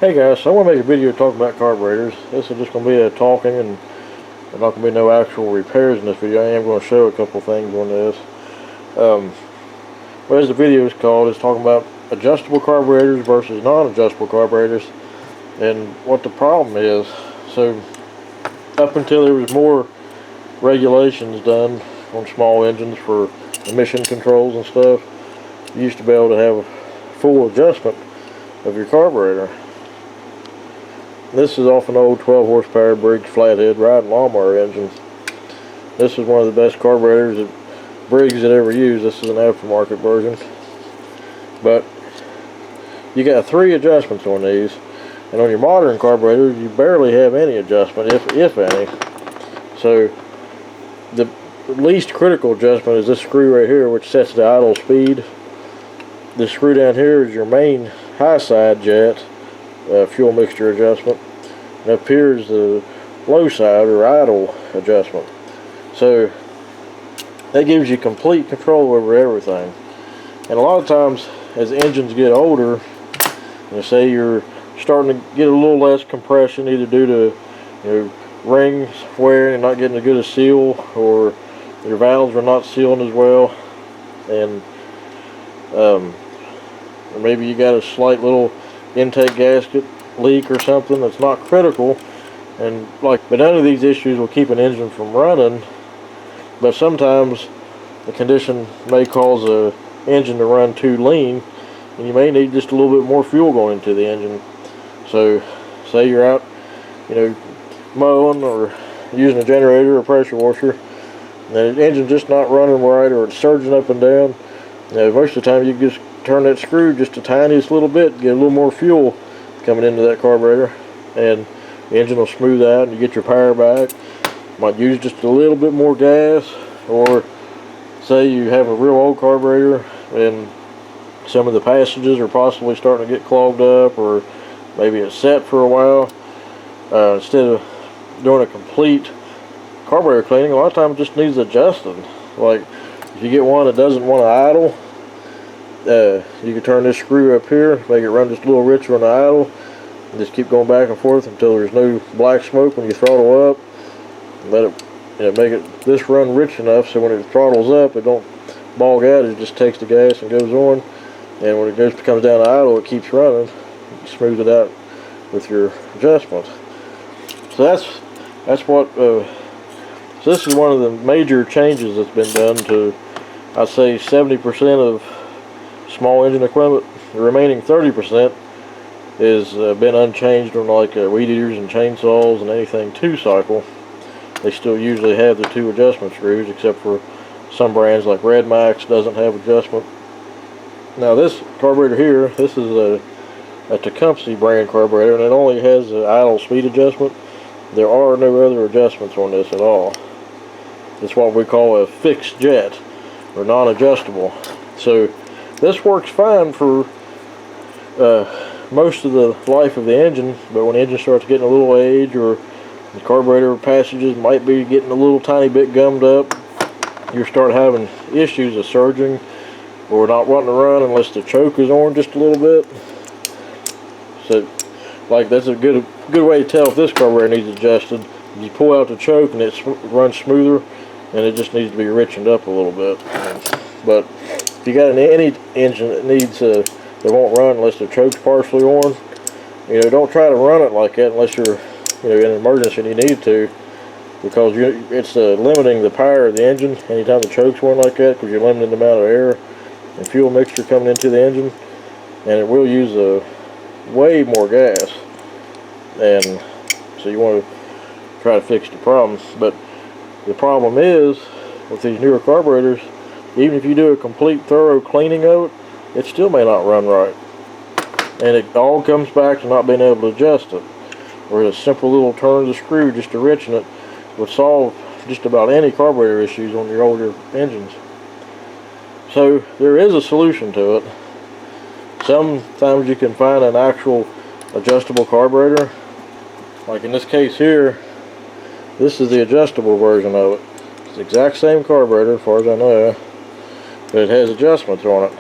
Hey guys, so I want to make a video talking about carburetors. This is just going to be a talking and there's not going to be no actual repairs in this video. I am going to show a couple things on this. But as the video is called, it's talking about adjustable carburetors versus non-adjustable carburetors and what the problem is. So up until there was more regulations done on small engines for emission controls and stuff, you used to be able to have full adjustment of your carburetor. This is off an old 12 horsepower Briggs flathead riding lawnmower engine. This is one of the best carburetors that Briggs had ever used. This is an aftermarket version. But you got 3 adjustments on these, and on your modern carburetors you barely have any adjustment, if any. So the least critical adjustment is this screw right here, which sets the idle speed. This screw down here is your main high side jet fuel mixture adjustment, and up here is the low side or idle adjustment. So that gives you complete control over everything. And a lot of times as engines get older, say you're starting to get a little less compression, either due to rings wearing and not getting as good a seal, or your valves are not sealing as well, and or maybe you got a slight little intake gasket leak or something that's not critical, but none of these issues will keep an engine from running. But sometimes the condition may cause a engine to run too lean, and you may need just a little bit more fuel going into the engine. So say you're out mowing or using a generator or pressure washer, and the engine's just not running right, or it's surging up and down. Most of the time you can just turn that screw just the tiniest little bit, get a little more fuel coming into that carburetor, and the engine will smooth out and you get your power back. Might use just a little bit more gas, or say you have a real old carburetor and some of the passages are possibly starting to get clogged up, or maybe it's set for a while. Instead of doing a complete carburetor cleaning, a lot of times it just needs adjusting. Like if you get one that doesn't want to idle, you can turn this screw up here, make it run just a little richer on the idle, and just keep going back and forth until there's no black smoke when you throttle up. And let it, make this run rich enough so when it throttles up, it don't bog out. It just takes the gas and goes on. And when it comes down to idle, it keeps running. You smooth it out with your adjustment. So that's what. So this is one of the major changes that's been done to, I'd say, 70% of small engine equipment. The remaining 30% is been unchanged on like weed eaters and chainsaws and anything 2-cycle. They still usually have the 2 adjustment screws, except for some brands like Red Max doesn't have adjustment. Now this carburetor here, this is a Tecumseh brand carburetor, and it only has the idle speed adjustment. There are no other adjustments on this at all. It's what we call a fixed jet, or non-adjustable. So this works fine for most of the life of the engine, but when the engine starts getting a little age, or the carburetor passages might be getting a little tiny bit gummed up, you start having issues of surging or not wanting to run unless the choke is on just a little bit. So like that's a good way to tell if this carburetor needs adjusted. You pull out the choke and it runs smoother, and it just needs to be richened up a little bit. But if you got any engine that needs they won't run unless the choke's partially on, don't try to run it like that unless you're in an emergency and you need to, because it's limiting the power of the engine anytime the choke's on like that, because you're limiting the amount of air and fuel mixture coming into the engine, and it will use way more gas. And so you want to try to fix the problem. But the problem is with these newer carburetors, even if you do a complete thorough cleaning of it, it still may not run right, and it all comes back to not being able to adjust it. Or a simple little turn of the screw just to richen it would solve just about any carburetor issues on your older engines. So there is a solution to it. Sometimes you can find an actual adjustable carburetor. Like in this case here, this is the adjustable version of it. It's the exact same carburetor as far as I know, but it has adjustments on it.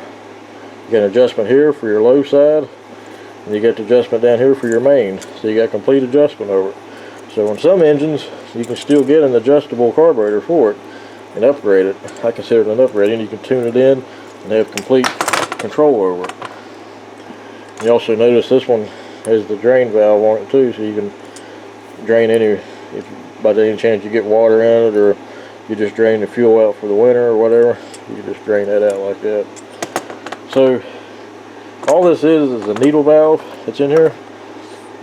You get an adjustment here for your low side, And you got the adjustment down here for your main, so you got complete adjustment over it. So on some engines, you can still get an adjustable carburetor for it and upgrade it. I consider it an upgrade, and you can tune it in and have complete control over it. You also notice this one has the drain valve on it too, so you can drain any, if by any chance you get water in it, or you just drain the fuel out for the winter or whatever, you can just drain that out like that. So all this is a needle valve that's in here.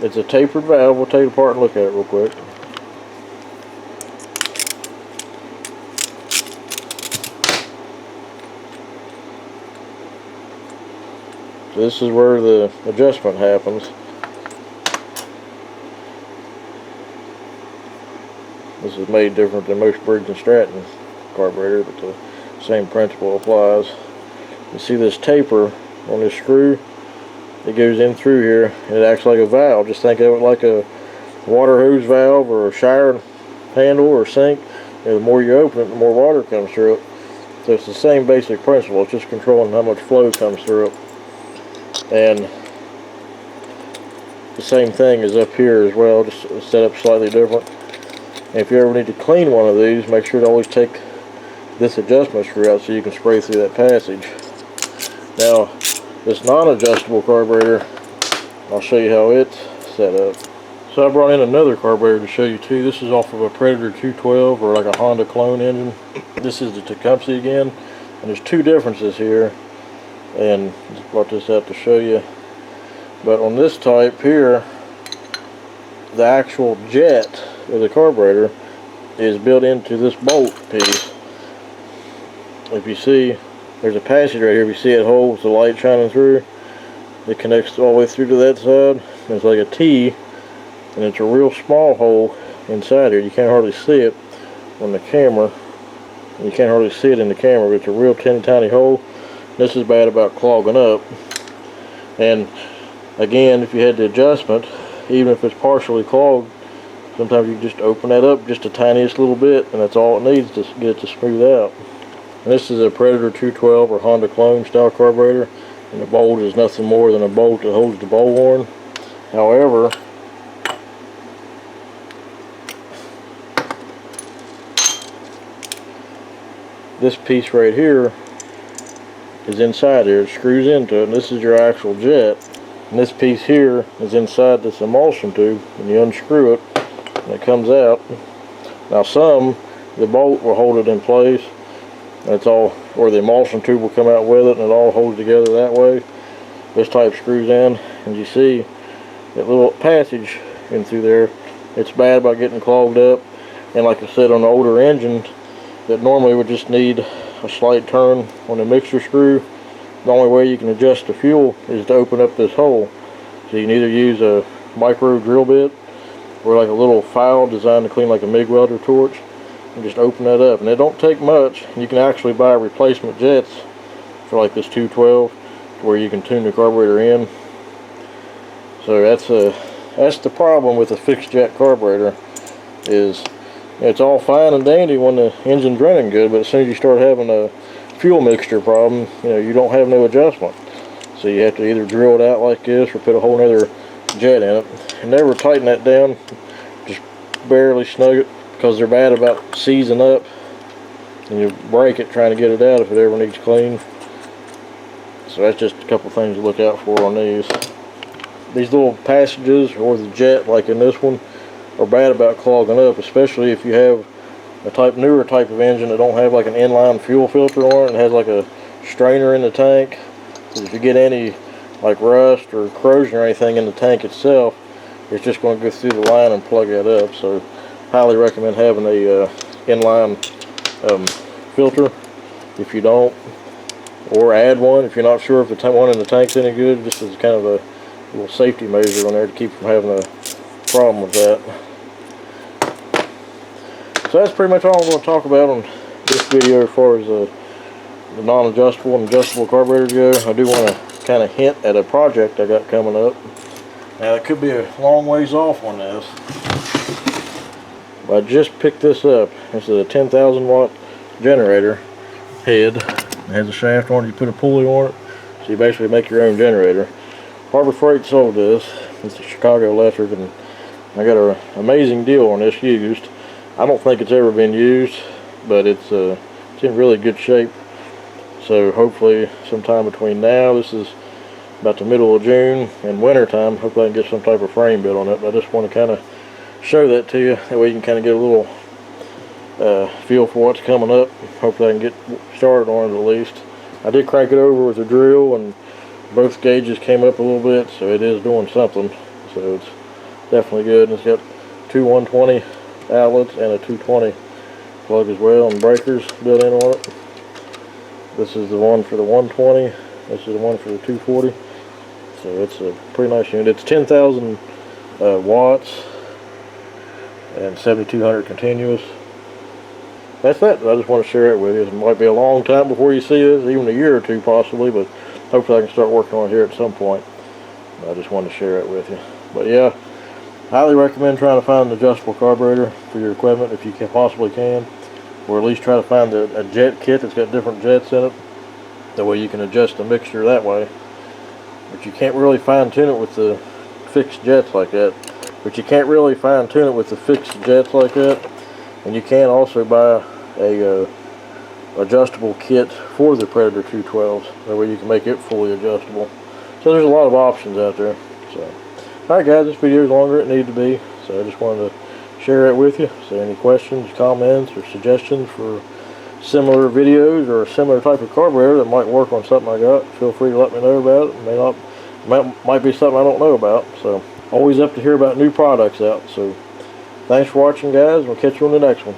It's a tapered valve. We'll take it apart and look at it real quick. So this is where the adjustment happens. This is made different than most Briggs & Stratton carburetor, but the same principle applies. You see this taper on this screw? It goes in through here, and it acts like a valve. Just think of it like a water hose valve or a shower handle or sink. And the more you open it, the more water comes through it. So it's the same basic principle. It's just controlling how much flow comes through it. And the same thing is up here as well, just set up slightly different. And if you ever need to clean one of these, make sure to always take this adjustment screw out so you can spray through that passage. Now, this non-adjustable carburetor, I'll show you how it's set up. So I brought in another carburetor to show you too. This is off of a Predator 212 or like a Honda clone engine. This is the Tecumseh again, and there's two differences here, and just brought this out to show you. But on this type here, the actual jet of the carburetor is built into this bolt piece. If you see, there's a passage right here. If you see it holds the light shining through, it connects all the way through to that side. It's like a T, and it's a real small hole inside here. You can't hardly see it on the camera. You can't hardly see it in the camera, but it's a real tiny hole. This is bad about clogging up. And again, if you had the adjustment, even if it's partially clogged, sometimes you just open that up just the tiniest little bit, and that's all it needs to get it to smooth out. And this is a Predator 212 or Honda clone style carburetor, and the bolt is nothing more than a bolt that holds the bowl horn. However, this piece right here is inside here. It screws into it, and this is your actual jet. And this piece here is inside this emulsion tube, and you unscrew it, and it comes out. Now the bolt will hold it in place. That's all, or the emulsion tube will come out with it, and it all holds together that way. This type screws in, and you see that little passage in through there. It's bad about getting clogged up, and like I said, on the older engines that normally would just need a slight turn on the mixer screw, the only way you can adjust the fuel is to open up this hole. So you can either use a micro drill bit or like a little file designed to clean like a MIG welder torch, and just open that up. And it don't take much. You can actually buy replacement jets for like this 212 where you can tune the carburetor in. So that's the problem with a fixed jet carburetor, is it's all fine and dandy when the engine's running good, but as soon as you start having a fuel mixture problem, you don't have no adjustment. So you have to either drill it out like this or put a whole nother jet in it. And never tighten that down, just barely snug it, because they're bad about seizing up, and you break it trying to get it out if it ever needs clean. So that's just a couple things to look out for on these. These little passages, or the jet like in this one, are bad about clogging up, especially if you have a newer type of engine that don't have like an inline fuel filter on it and has like a strainer in the tank. If you get any like rust or corrosion or anything in the tank itself, it's just going to go through the line and plug that up. So highly recommend having a inline filter if you don't, or add one if you're not sure if the one in the tank's any good, just as kind of a little safety measure on there to keep from having a problem with that. So that's pretty much all I'm going to talk about on this video as far as the non-adjustable and adjustable carburetors go. I do want to kind of hint at a project I got coming up. Now it could be a long ways off on this, but I just picked this up. This is a 10,000 watt generator head. It has a shaft on it. You put a pulley on it, so you basically make your own generator. Harbor Freight sold this. It's a Chicago electric, and I got an amazing deal on this used. I don't think it's ever been used, but it's in really good shape. So hopefully sometime between now, this is about the middle of June, and winter time, hopefully I can get some type of frame built on it. But I just want to kind of show that to you. That way you can kind of get a little feel for what's coming up. Hopefully I can get started on it at least. I did crank it over with a drill, and both gauges came up a little bit, so it is doing something. So it's definitely good. And it's got two 120 outlets and a 220 plug as well, and breakers built in on it. This is the one for the 120. This is the one for the 240. So it's a pretty nice unit. It's 10,000 watts and 7,200 continuous. That's that. I just want to share it with you. It might be a long time before you see this, even a year or two possibly, but hopefully I can start working on it here at some point. I just wanted to share it with you. But yeah, highly recommend trying to find an adjustable carburetor for your equipment if you possibly can, or at least try to find a jet kit that's got different jets in it. That way you can adjust the mixture that way. But you can't really fine tune it with the fixed jets like that. And you can also buy a adjustable kit for the Predator 212s. That way you can make it fully adjustable. So there's a lot of options out there. So, alright guys, this video is longer than it needed to be. So I just wanted to share it with you. So any questions, comments, or suggestions for similar videos or a similar type of carburetor that might work on something I got, feel free to let me know about it. Might be something I don't know about. So always up to hear about new products out. So thanks for watching guys. We'll catch you on the next one.